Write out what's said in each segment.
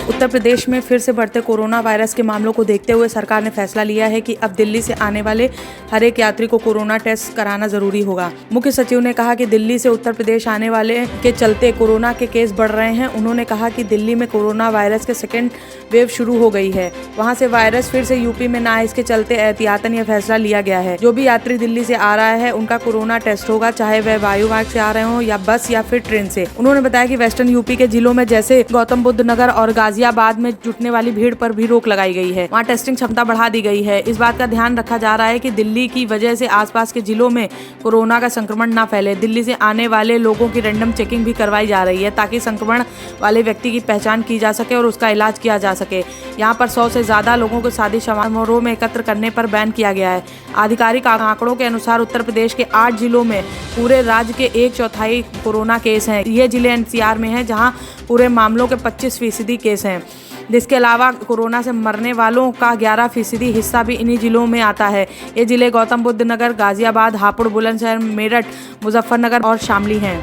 उत्तर प्रदेश में फिर से बढ़ते कोरोना वायरस के मामलों को देखते हुए सरकार ने फैसला लिया है कि अब दिल्ली से आने वाले हर एक यात्री को कोरोना टेस्ट कराना जरूरी होगा। मुख्य सचिव ने कहा कि दिल्ली से उत्तर प्रदेश आने वाले के चलते कोरोना के केस बढ़ रहे हैं। उन्होंने कहा कि दिल्ली में कोरोना वायरस के सेकेंड वेव शुरू हो गई है, वहां से वायरस फिर से यूपी में न आए, इसके चलते एहतियातन यह फैसला लिया गया है। जो भी यात्री दिल्ली से आ रहा है उनका कोरोना टेस्ट होगा, चाहे वह वायु मार्ग से आ रहे हो या बस या फिर ट्रेन से। उन्होंने बताया कि वेस्टर्न यूपी के जिलों में जैसे गौतम बुद्ध नगर और गाजियाबाद में जुटने वाली भीड़ पर भी रोक लगाई गई है, वहाँ टेस्टिंग क्षमता बढ़ा दी गई है। इस बात का ध्यान रखा जा रहा है कि दिल्ली की वजह से आसपास के जिलों में कोरोना का संक्रमण न फैले। दिल्ली से आने वाले लोगों की रैंडम चेकिंग भी करवाई जा रही है ताकि संक्रमण वाले व्यक्ति की पहचान की जा सके और उसका इलाज किया जा सके। यहाँ पर 100 से ज्यादा लोगों को शादी समारोह में एकत्र करने पर बैन किया गया है। आधिकारिक आंकड़ों के अनुसार उत्तर प्रदेश के 8 जिलों में पूरे राज्य के 1/4 कोरोना केस हैं। ये जिले एनसीआर में हैं जहां पूरे मामलों के 25% केस हैं। जिसके अलावा कोरोना से मरने वालों का 11% हिस्सा भी इन्हीं जिलों में आता है। ये जिले गौतम बुद्ध नगर, गाजियाबाद, हापुड़, बुलंदशहर, मेरठ, मुजफ्फरनगर और शामली हैं।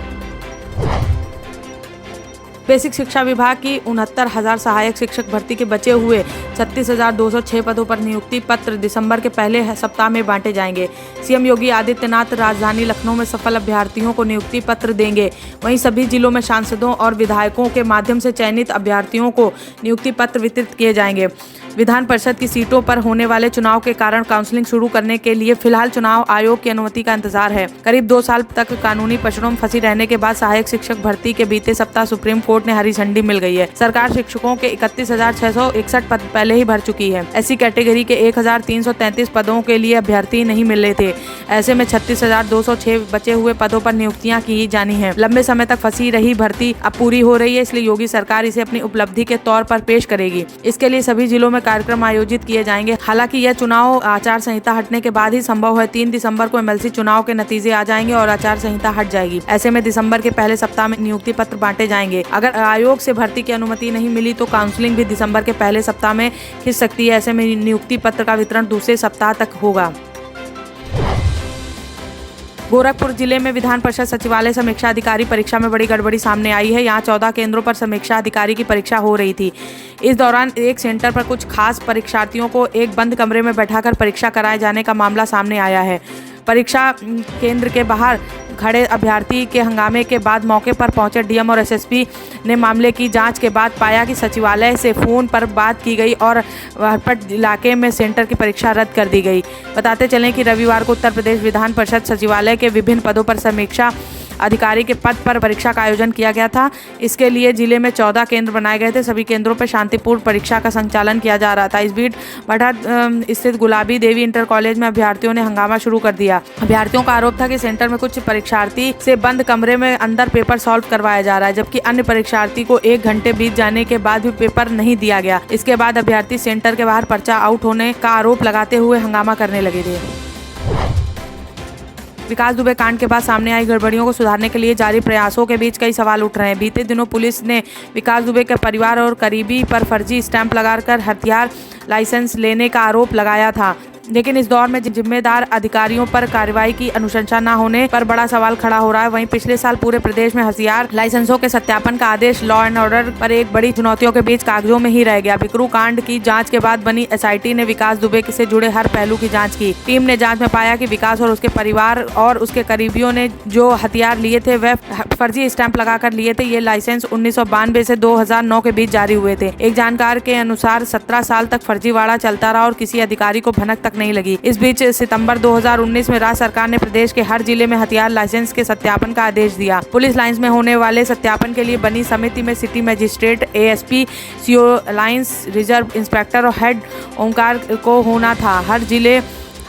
बेसिक शिक्षा विभाग की 69,000 सहायक शिक्षक भर्ती के बचे हुए 36,206 पदों पर नियुक्ति पत्र दिसंबर के पहले सप्ताह में बांटे जाएंगे। सीएम योगी आदित्यनाथ राजधानी लखनऊ में सफल अभ्यर्थियों को नियुक्ति पत्र देंगे। वहीं सभी जिलों में सांसदों और विधायकों के माध्यम से चयनित अभ्यर्थियों को नियुक्ति पत्र वितरित किए जाएंगे। विधान परिषद की सीटों पर होने वाले चुनाव के कारण काउंसलिंग शुरू करने के लिए फिलहाल चुनाव आयोग की अनुमति का इंतजार है। करीब 2 साल तक कानूनी पचड़ों में फंसी रहने के बाद सहायक शिक्षक भर्ती के बीते सप्ताह सुप्रीम कोर्ट ने हरी झंडी मिल गई है। सरकार शिक्षकों के 31,661 पद पहले ही भर चुकी है। ऐसी कैटेगरी के 1,333 पदों के लिए अभ्यर्थी नहीं मिल रहे थे। ऐसे में 36,206 बचे हुए पदों पर नियुक्तियां की जानी है। लंबे समय तक फंसी रही भर्ती अब पूरी हो रही है, इसलिए योगी सरकार इसे अपनी उपलब्धि के तौर पर पेश करेगी। इसके लिए सभी जिलों में कार्यक्रम आयोजित किए जाएंगे। हालांकि यह चुनाव आचार संहिता हटने के बाद ही संभव है। 3 दिसंबर को एमएलसी चुनाव के नतीजे आ जाएंगे और आचार संहिता हट जाएगी। ऐसे में दिसंबर के पहले सप्ताह में नियुक्ति पत्र बांटे जाएंगे। अगर आयोग से भर्ती की अनुमति नहीं मिली तो काउंसलिंग भी दिसंबर के पहले सप्ताह में खिंच सकती है। ऐसे में नियुक्ति पत्र का वितरण दूसरे सप्ताह तक होगा। गोरखपुर जिले में विधान परिषद सचिवालय समीक्षा अधिकारी परीक्षा में बड़ी गड़बड़ी सामने आई है। यहाँ 14 केंद्रों पर समीक्षा अधिकारी की परीक्षा हो रही थी। इस दौरान एक सेंटर पर कुछ खास परीक्षार्थियों को एक बंद कमरे में बैठाकर परीक्षा कराए जाने का मामला सामने आया है। परीक्षा केंद्र के बाहर खड़े अभ्यर्थी के हंगामे के बाद मौके पर पहुंचे डीएम और एसएसपी ने मामले की जांच के बाद पाया कि सचिवालय से फोन पर बात की गई और हरपट इलाके में सेंटर की परीक्षा रद्द कर दी गई। बताते चलें कि रविवार को उत्तर प्रदेश विधान परिषद सचिवालय के विभिन्न पदों पर समीक्षा अधिकारी के पद पर परीक्षा का आयोजन किया गया था। इसके लिए जिले में 14 केंद्र बनाए गए थे। सभी केंद्रों पर शांतिपूर्ण परीक्षा का संचालन किया जा रहा था। इस बीच बढ़त स्थित गुलाबी देवी इंटर कॉलेज में अभ्यर्थियों ने हंगामा शुरू कर दिया। अभ्यर्थियों का आरोप था कि सेंटर में कुछ परीक्षार्थी से बंद कमरे में अंदर पेपर सॉल्व करवाया जा रहा है, जबकि अन्य परीक्षार्थी को 1 घंटे बीत जाने के बाद भी पेपर नहीं दिया गया। इसके बाद अभ्यर्थी सेंटर के बाहर पर्चा आउट होने का आरोप लगाते हुए हंगामा करने लगे थे। विकास दुबे कांड के बाद सामने आई गड़बड़ियों को सुधारने के लिए जारी प्रयासों के बीच कई सवाल उठ रहे हैं। बीते दिनों पुलिस ने विकास दुबे के परिवार और करीबी पर फर्जी स्टैंप लगाकर हथियार लाइसेंस लेने का आरोप लगाया था, लेकिन इस दौर में जिम्मेदार अधिकारियों पर कार्रवाई की अनुशंसा न होने पर बड़ा सवाल खड़ा हो रहा है। वहीं पिछले साल पूरे प्रदेश में हथियार लाइसेंसों के सत्यापन का आदेश लॉ एंड ऑर्डर पर एक बड़ी चुनौतियों के बीच कागजों में ही रह गया। बिकरू कांड की जांच के बाद बनी एसआईटी ने विकास दुबे से जुड़े हर पहलू की जांच की। टीम ने जांच में पाया कि विकास और उसके परिवार और उसके करीबियों ने जो हथियार लिए थे वह फर्जी स्टैंप लगाकर लिए थे। ये लाइसेंस 1992 से 2009 के बीच जारी हुए थे। एक जानकार के अनुसार 17 साल तक फर्जीवाड़ा चलता रहा और किसी अधिकारी को भनक तक नहीं लगी। इस बीच सितंबर 2019 में राज्य सरकार ने प्रदेश के हर जिले में हथियार लाइसेंस के सत्यापन का आदेश दिया। पुलिस लाइंस में होने वाले सत्यापन के लिए बनी समिति में city magistrate, ASP, CO lines, reserve inspector और हेड ओंकार को होना था।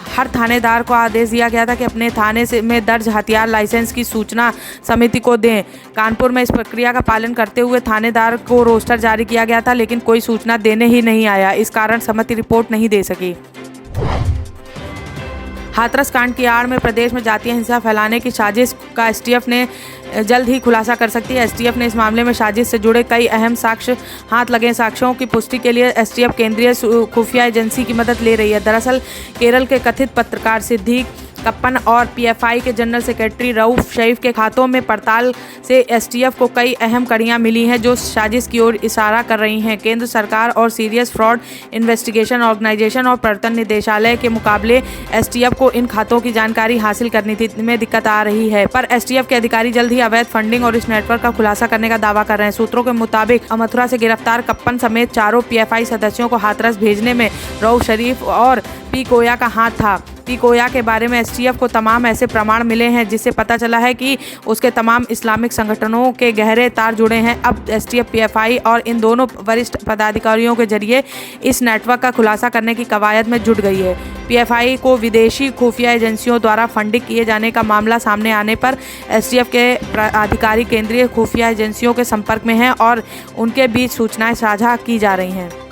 हर थानेदार को आदेश दिया गया था कि अपने थाने में दर्ज हथियार लाइसेंस की सूचना समिति को दें। कानपुर में इस प्रक्रिया का पालन करते हुए थानेदार को रोस्टर जारी किया गया था, लेकिन कोई सूचना देने ही नहीं आया। इस कारण समिति रिपोर्ट नहीं दे सकी। हाथरस कांड की आड़ में प्रदेश में जातीय हिंसा फैलाने की साजिश का एसटीएफ ने जल्द ही खुलासा कर सकती है। एसटीएफ ने इस मामले में साजिश से जुड़े कई अहम साक्ष्य हाथ लगे। साक्ष्यों की पुष्टि के लिए एसटीएफ केंद्रीय खुफिया एजेंसी की मदद ले रही है। दरअसल केरल के कथित पत्रकार सिद्दीक कप्पन और पीएफआई के जनरल सेक्रेटरी रऊफ शरीफ के खातों में पड़ताल से एसटीएफ को कई अहम कड़ियां मिली हैं जो साजिश की ओर इशारा कर रही हैं। केंद्र सरकार और सीरियस फ्रॉड इन्वेस्टिगेशन ऑर्गेनाइजेशन और प्रवर्तन निदेशालय के मुकाबले एसटीएफ को इन खातों की जानकारी हासिल करने में दिक्कत आ रही है, पर एसटीएफ के अधिकारी जल्द ही अवैध फंडिंग और इस नेटवर्क का खुलासा करने का दावा कर रहे हैं। सूत्रों के मुताबिक मथुरा से गिरफ्तार कप्पन समेत चारों पीएफआई सदस्यों को हाथरस भेजने में रऊफ शरीफ और पी कोया का हाथ था। पी कोया के बारे में एसटीएफ को तमाम ऐसे प्रमाण मिले हैं जिससे पता चला है कि उसके तमाम इस्लामिक संगठनों के गहरे तार जुड़े हैं। अब एसटीएफ पीएफआई और इन दोनों वरिष्ठ पदाधिकारियों के जरिए इस नेटवर्क का खुलासा करने की कवायद में जुट गई है। पीएफआई को विदेशी खुफिया एजेंसियों द्वारा फंडिंग किए जाने का मामला सामने आने पर एसटीएफ के अधिकारी केंद्रीय खुफिया एजेंसियों के संपर्क में हैं और उनके बीच सूचनाएं साझा की जा रही हैं।